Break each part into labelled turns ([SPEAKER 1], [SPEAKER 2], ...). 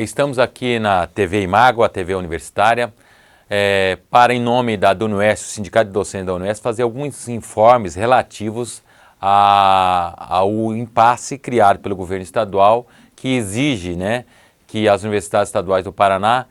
[SPEAKER 1] Estamos aqui na TV Imago, a TV universitária, para, em nome da UniOeste, o Sindicato de Docentes da UniOeste, fazer alguns informes relativos ao impasse criado pelo governo estadual, que exige, que as universidades estaduais do Paraná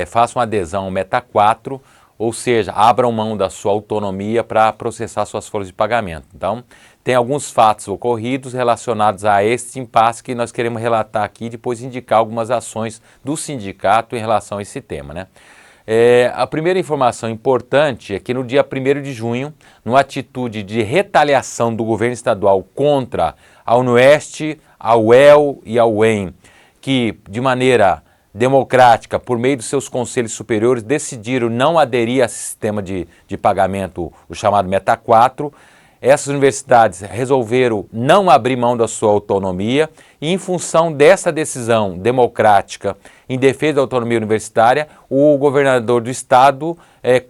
[SPEAKER 1] façam adesão ao Meta 4, ou seja, abram mão da sua autonomia para processar suas folhas de pagamento. Então, tem alguns fatos ocorridos relacionados a este impasse que nós queremos relatar aqui e depois indicar algumas ações do sindicato em relação a esse tema, A primeira informação importante é que no dia 1º de junho, numa atitude de retaliação do governo estadual contra a UniOeste, a UEL e a UEM, que de maneira democrática, por meio dos seus conselhos superiores, decidiram não aderir a sistema de pagamento, o chamado Meta 4, essas universidades resolveram não abrir mão da sua autonomia e, em função dessa decisão democrática em defesa da autonomia universitária, o governador do estado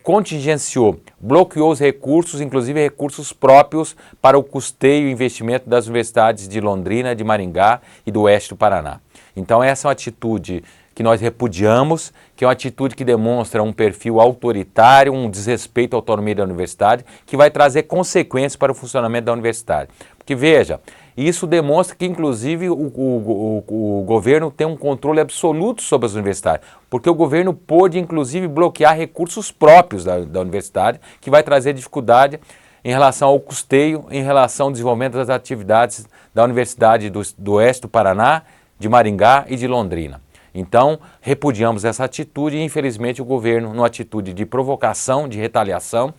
[SPEAKER 1] contingenciou, bloqueou os recursos, inclusive recursos próprios para o custeio e investimento das universidades de Londrina, de Maringá e do oeste do Paraná. Então essa é uma atitude que nós repudiamos, que é uma atitude que demonstra um perfil autoritário, um desrespeito à autonomia da universidade, que vai trazer consequências para o funcionamento da universidade. Porque veja, isso demonstra que inclusive o governo tem um controle absoluto sobre as universidades, porque o governo pôde inclusive bloquear recursos próprios da universidade, que vai trazer dificuldade em relação ao custeio, em relação ao desenvolvimento das atividades da Universidade do Oeste do Paraná, de Maringá e de Londrina. Então, repudiamos essa atitude e, infelizmente, o governo, numa atitude de provocação, de retaliação,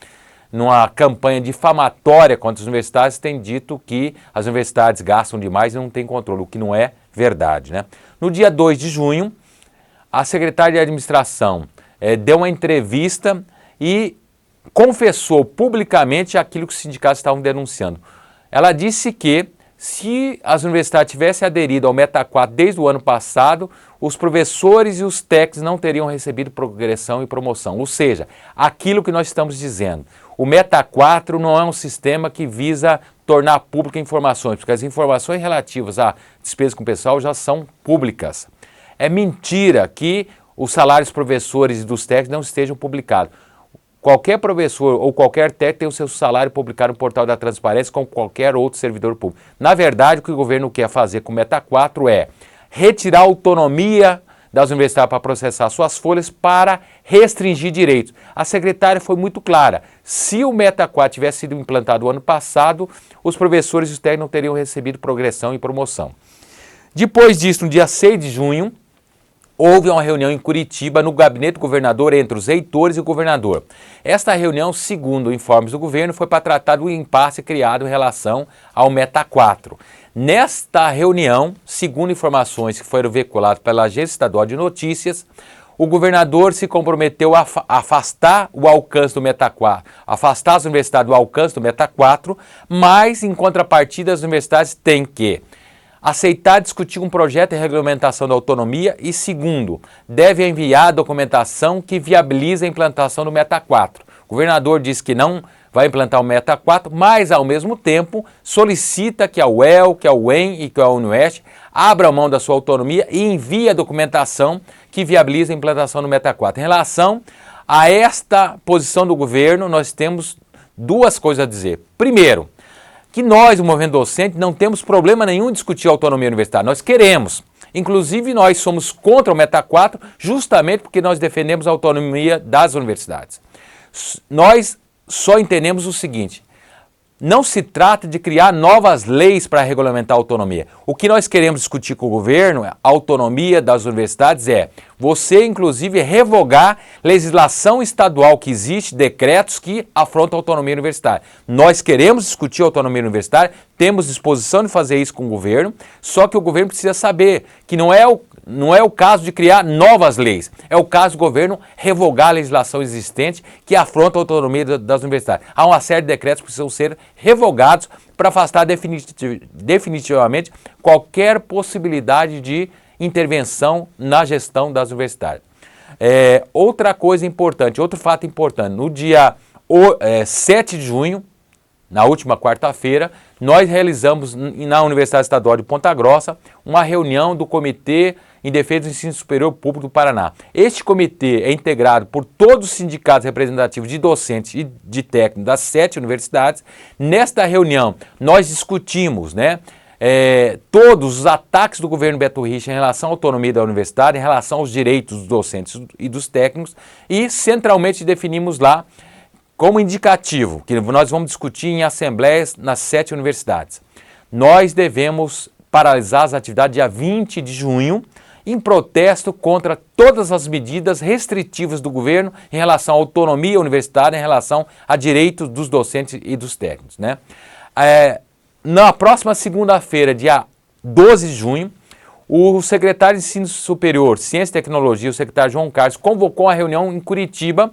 [SPEAKER 1] numa campanha difamatória contra as universidades, tem dito que as universidades gastam demais e não têm controle, o que não é verdade, No dia 2 de junho, a secretária de administração deu uma entrevista e confessou publicamente aquilo que os sindicatos estavam denunciando. Ela disse que, se as universidades tivessem aderido ao Meta 4 desde o ano passado, os professores e os técnicos não teriam recebido progressão e promoção. Ou seja, aquilo que nós estamos dizendo. O Meta 4 não é um sistema que visa tornar pública informações, porque as informações relativas à despesa com o pessoal já são públicas. É mentira que os salários dos professores e dos técnicos não estejam publicados. Qualquer professor ou qualquer técnico tem o seu salário publicado no portal da transparência como qualquer outro servidor público. Na verdade, o que o governo quer fazer com o Meta 4 é retirar a autonomia das universidades para processar suas folhas para restringir direitos. A secretária foi muito clara. Se o Meta 4 tivesse sido implantado no ano passado, os professores e os técnicos não teriam recebido progressão e promoção. Depois disso, no dia 6 de junho, houve uma reunião em Curitiba, no gabinete do governador, entre os reitores e o governador. Esta reunião, segundo informes do governo, foi para tratar do impasse criado em relação ao Meta 4. Nesta reunião, segundo informações que foram veiculadas pela Agência Estadual de Notícias, o governador se comprometeu a afastar o alcance do Meta 4, afastar as universidades do alcance do Meta 4, mas, em contrapartida, as universidades têm que aceitar discutir um projeto de regulamentação da autonomia e, segundo, deve enviar a documentação que viabiliza a implantação do Meta 4. O governador diz que não vai implantar o Meta 4, mas, ao mesmo tempo, solicita que a UEL, que a UEM e que a UniOeste abram mão da sua autonomia e envie a documentação que viabiliza a implantação do Meta 4. Em relação a esta posição do governo, nós temos duas coisas a dizer. Primeiro, que nós, o movimento docente, não temos problema nenhum em discutir a autonomia universitária. Nós queremos. Inclusive, nós somos contra o Meta 4 justamente porque nós defendemos a autonomia das universidades. Nós só entendemos o seguinte: não se trata de criar novas leis para regulamentar a autonomia. O que nós queremos discutir com o governo, a autonomia das universidades, é você, inclusive, revogar legislação estadual que existe, decretos que afrontam a autonomia universitária. Nós queremos discutir a autonomia universitária, temos disposição de fazer isso com o governo, só que o governo precisa saber que não é o caso de criar novas leis, é o caso do governo revogar a legislação existente que afronta a autonomia das universidades. Há uma série de decretos que precisam ser revogados para afastar definitivamente qualquer possibilidade de intervenção na gestão das universidades. Outra coisa importante, outro fato importante, no dia 7 de junho, na última quarta-feira, nós realizamos na Universidade Estadual de Ponta Grossa uma reunião do Comitê em Defesa do Ensino Superior Público do Paraná. Este comitê é integrado por todos os sindicatos representativos de docentes e de técnicos das 7 universidades. Nesta reunião, nós discutimos, todos os ataques do governo Beto Richa em relação à autonomia da universidade, em relação aos direitos dos docentes e dos técnicos, e centralmente definimos lá como indicativo, que nós vamos discutir em assembleias nas 7 universidades. Nós devemos paralisar as atividades dia 20 de junho, em protesto contra todas as medidas restritivas do governo em relação à autonomia universitária, em relação a direitos dos docentes e dos técnicos, Na próxima segunda-feira, dia 12 de junho, o secretário de Ensino Superior, Ciência e Tecnologia, o secretário João Carlos, convocou uma reunião em Curitiba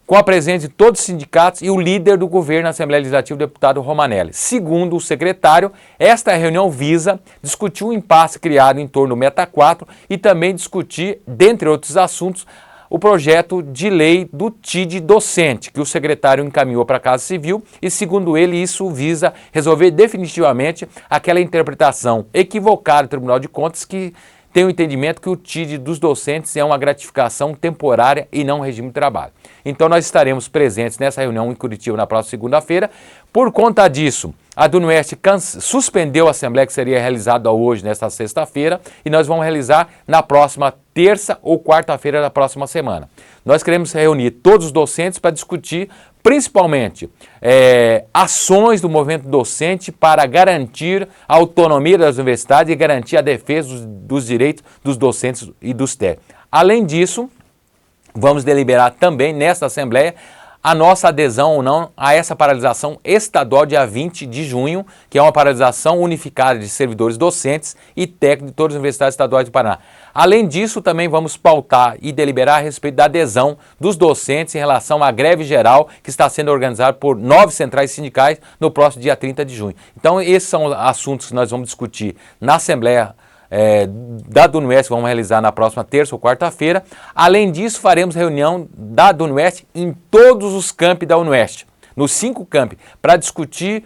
[SPEAKER 1] com a presença de todos os sindicatos e o líder do governo na Assembleia Legislativa, o deputado Romanelli. Segundo o secretário, esta reunião visa discutir o impasse criado em torno do Meta 4 e também discutir, dentre outros assuntos, o projeto de lei do TID docente, que o secretário encaminhou para a Casa Civil e, segundo ele, isso visa resolver definitivamente aquela interpretação equivocada do Tribunal de Contas que tem o entendimento que o TID dos docentes é uma gratificação temporária e não um regime de trabalho. Então nós estaremos presentes nessa reunião em Curitiba na próxima segunda-feira. Por conta disso, a Dunoeste suspendeu a assembleia que seria realizada hoje, nesta sexta-feira, e nós vamos realizar na próxima terça ou quarta-feira da próxima semana. Nós queremos reunir todos os docentes para discutir principalmente ações do movimento docente para garantir a autonomia das universidades e garantir a defesa dos direitos dos docentes e dos técnicos. Além disso, vamos deliberar também nesta Assembleia a nossa adesão ou não a essa paralisação estadual dia 20 de junho, que é uma paralisação unificada de servidores docentes e técnicos de todas as universidades estaduais do Paraná. Além disso, também vamos pautar e deliberar a respeito da adesão dos docentes em relação à greve geral que está sendo organizada por 9 centrais sindicais no próximo dia 30 de junho. Então, esses são assuntos que nós vamos discutir na Assembleia da Dunoeste, que vamos realizar na próxima terça ou quarta-feira. Além disso, faremos reunião da Dunoeste em todos os campi da Unoeste, nos 5 campi, para discutir,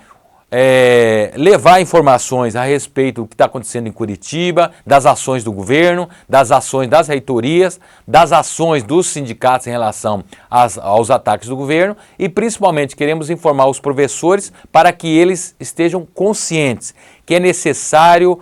[SPEAKER 1] levar informações a respeito do que está acontecendo em Curitiba, das ações do governo, das ações das reitorias, das ações dos sindicatos em relação aos ataques do governo e, principalmente, queremos informar os professores para que eles estejam conscientes que é necessário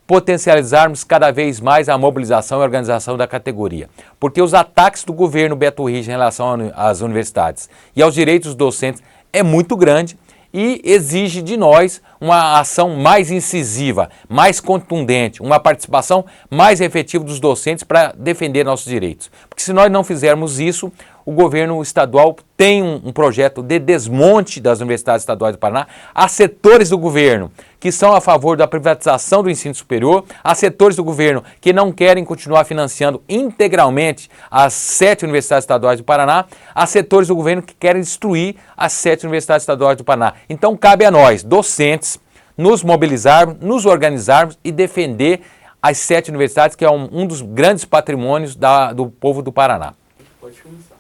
[SPEAKER 1] potencializarmos cada vez mais a mobilização e organização da categoria. Porque os ataques do governo Beto Richa em relação às universidades e aos direitos dos docentes é muito grande e exige de nós uma ação mais incisiva, mais contundente, uma participação mais efetiva dos docentes para defender nossos direitos. Porque se nós não fizermos isso, o governo estadual tem um projeto de desmonte das universidades estaduais do Paraná. Há setores do governo que são a favor da privatização do ensino superior, há setores do governo que não querem continuar financiando integralmente as 7 universidades estaduais do Paraná, há setores do governo que querem destruir as 7 universidades estaduais do Paraná. Então cabe a nós, docentes, nos mobilizarmos, nos organizarmos e defender as 7 universidades, que é um dos grandes patrimônios do povo do Paraná.
[SPEAKER 2] Pode começar.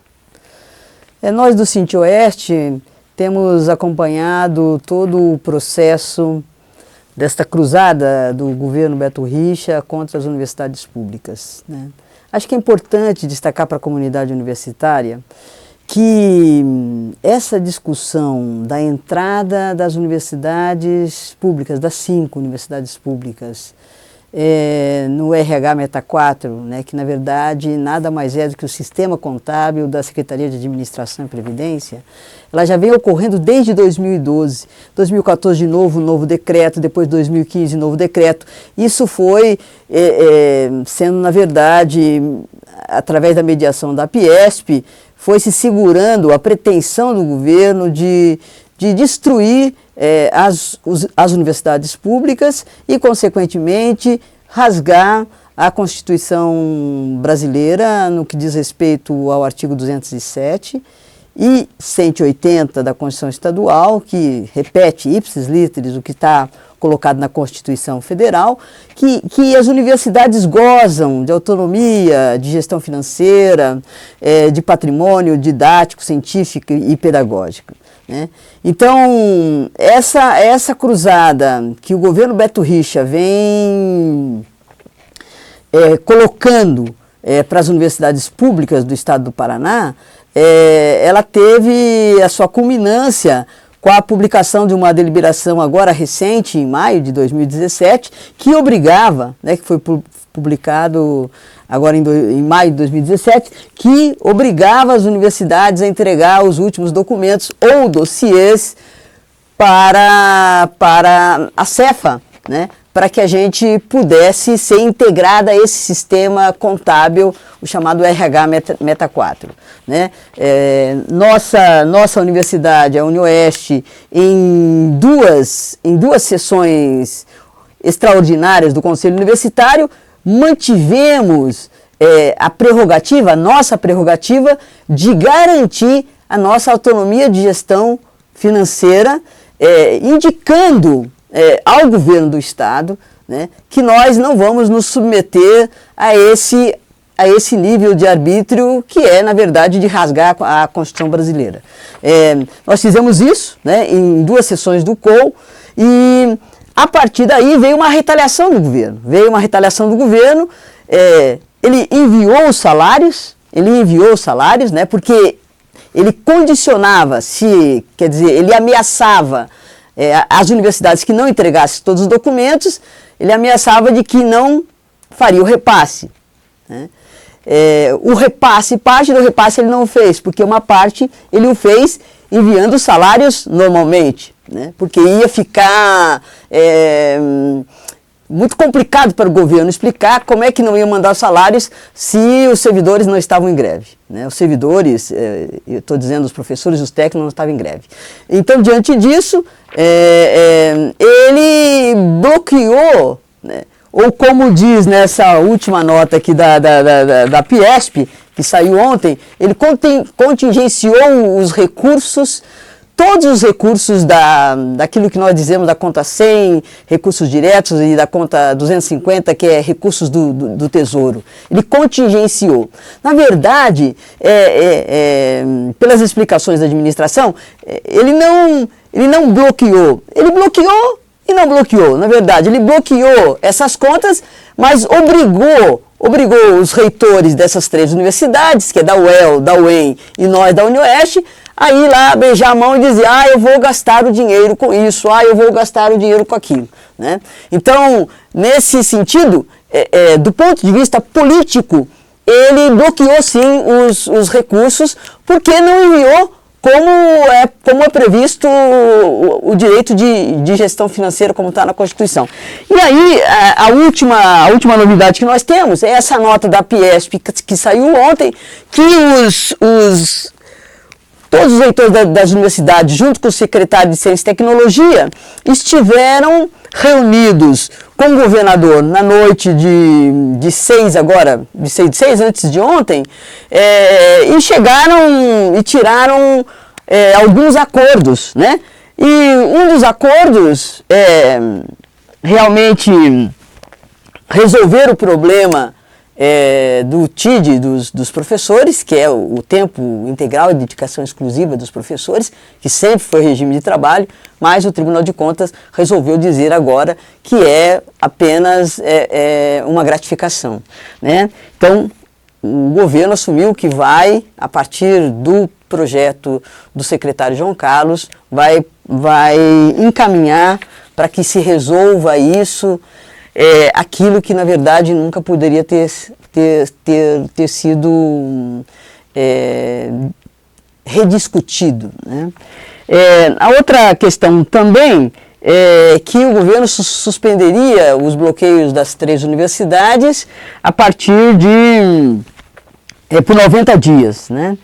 [SPEAKER 3] Nós do Sinti-Oeste temos acompanhado todo o processo desta cruzada do governo Beto Richa contra as universidades públicas, Acho que é importante destacar para a comunidade universitária que essa discussão da entrada das universidades públicas, das 5 universidades públicas, no RH Meta 4, que na verdade nada mais é do que o sistema contábil da Secretaria de Administração e Previdência, ela já vem ocorrendo desde 2012, 2014 de novo, um novo decreto, depois 2015 novo decreto. Isso foi sendo na verdade, através da mediação da Piesp, foi se segurando a pretensão do governo de destruir as universidades públicas e, consequentemente, rasgar a Constituição brasileira no que diz respeito ao artigo 207 e 180 da Constituição Estadual, que repete ipsis literis o que está colocado na Constituição Federal, que as universidades gozam de autonomia, de gestão financeira, de patrimônio didático, científico e pedagógico. né? Então, essa cruzada que o governo Beto Richa vem colocando para as universidades públicas do estado do Paraná, ela teve a sua culminância com a publicação de uma deliberação agora recente, em maio de 2017, que obrigava, né, que foi publicado agora em maio de 2017, que obrigava as universidades a entregar os últimos documentos ou dossiês para a Cefa, né, para que a gente pudesse ser integrada a esse sistema contábil, o chamado RH Meta 4. Né? Nossa universidade, a UniOeste, em duas sessões extraordinárias do Conselho Universitário, mantivemos a nossa prerrogativa de garantir a nossa autonomia de gestão financeira, indicando ao governo do Estado, né, que nós não vamos nos submeter a esse nível de arbítrio que na verdade, de rasgar a Constituição brasileira. Nós fizemos isso, né, em 2 sessões do COU e a partir daí veio uma retaliação do governo. Ele enviou os salários, né, porque ele condicionava, ele ameaçava as universidades que não entregassem todos os documentos, ele ameaçava de que não faria o repasse. Né? Parte do repasse ele não fez, porque uma parte ele o fez enviando os salários normalmente, né? Porque ia ficar muito complicado para o governo explicar como é que não ia mandar os salários se os servidores não estavam em greve. Né? Os servidores, eu estou dizendo os professores, os técnicos não estavam em greve. Então, diante disso, ele bloqueou, né? Ou como diz nessa última nota aqui da Piesp, que saiu ontem, ele contingenciou os recursos, todos os recursos daquilo que nós dizemos da conta 100, recursos diretos, e da conta 250, que é recursos do Tesouro. Ele contingenciou. Na verdade, pelas explicações da administração, ele não bloqueou. Ele bloqueou e não bloqueou. Na verdade, ele bloqueou essas contas, mas obrigou os reitores dessas 3 universidades, que é da UEL, da UEM e nós da UniOeste, a ir lá beijar a mão e dizer, eu vou gastar o dinheiro com isso, eu vou gastar o dinheiro com aquilo. Né? Então, nesse sentido, do ponto de vista político, ele bloqueou sim os recursos, porque não enviou como é previsto o direito de gestão financeira, como está na Constituição. E aí, a última novidade que nós temos é essa nota da Piesp que saiu ontem, que todos os reitores das universidades, junto com o secretário de Ciência e Tecnologia, estiveram reunidos com o governador na noite de 6 antes de ontem, e chegaram e tiraram alguns acordos, né? E um dos acordos realmente resolver o problema do TID dos professores, que é o tempo integral e dedicação exclusiva dos professores, que sempre foi regime de trabalho, mas o Tribunal de Contas resolveu dizer agora que é apenas uma gratificação. Né? Então, o governo assumiu que vai, a partir do projeto do secretário João Carlos, vai encaminhar para que se resolva isso, aquilo que na verdade nunca poderia ter sido rediscutido. Né? A outra questão também é que o governo suspenderia os bloqueios das 3 universidades a partir por 90 dias. Né?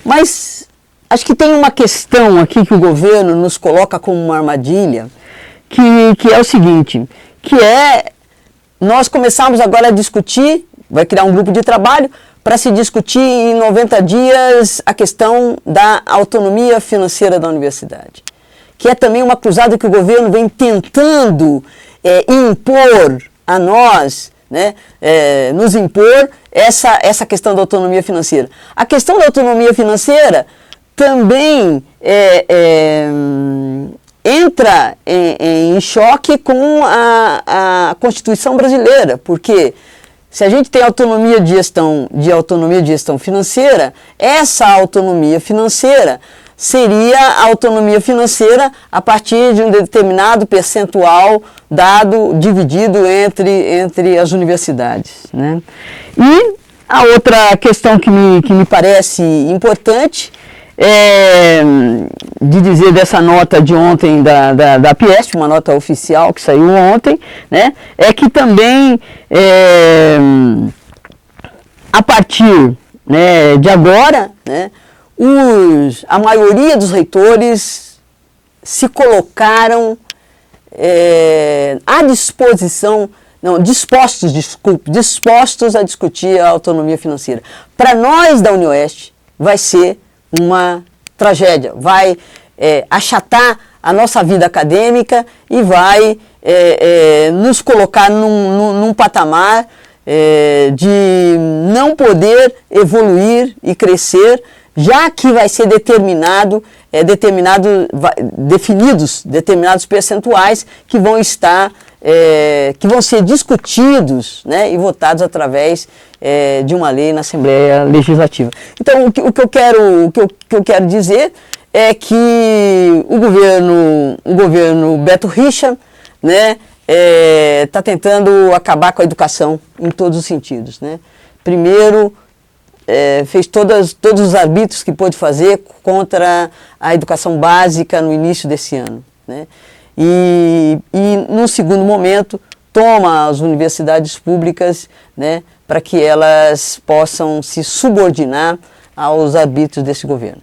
[SPEAKER 3] Mas acho que tem uma questão aqui que o governo nos coloca como uma armadilha, que é o seguinte, nós começamos agora a discutir, vai criar um grupo de trabalho para se discutir em 90 dias a questão da autonomia financeira da universidade, que é também uma cruzada que o governo vem tentando impor a nós, né, nos impor essa questão da autonomia financeira. A questão da autonomia financeira também entra em choque com a Constituição brasileira, porque se a gente tem autonomia de gestão financeira, essa autonomia financeira seria a autonomia financeira a partir de um determinado percentual dado, dividido entre as universidades, né? E a outra questão que me parece importante de dizer dessa nota de ontem da Piesp, uma nota oficial que saiu ontem, né, é que também a partir, né, de agora, né, a maioria dos reitores se colocaram à disposição, dispostos a discutir a autonomia financeira. Para nós da UniOeste vai ser uma tragédia, vai achatar a nossa vida acadêmica e vai nos colocar num patamar de não poder evoluir e crescer, já que vai ser definidos determinados percentuais que vão estar, que vão ser discutidos, né, e votados através de uma lei na Assembleia Legislativa. Então, o que eu quero dizer é que o governo Beto Richa, né, está tentando acabar com a educação em todos os sentidos, né? Primeiro, fez todos os arbítrios que pôde fazer contra a educação básica no início desse ano, né? E num segundo momento, toma as universidades públicas, né, para que elas possam se subordinar aos arbítrios desse governo.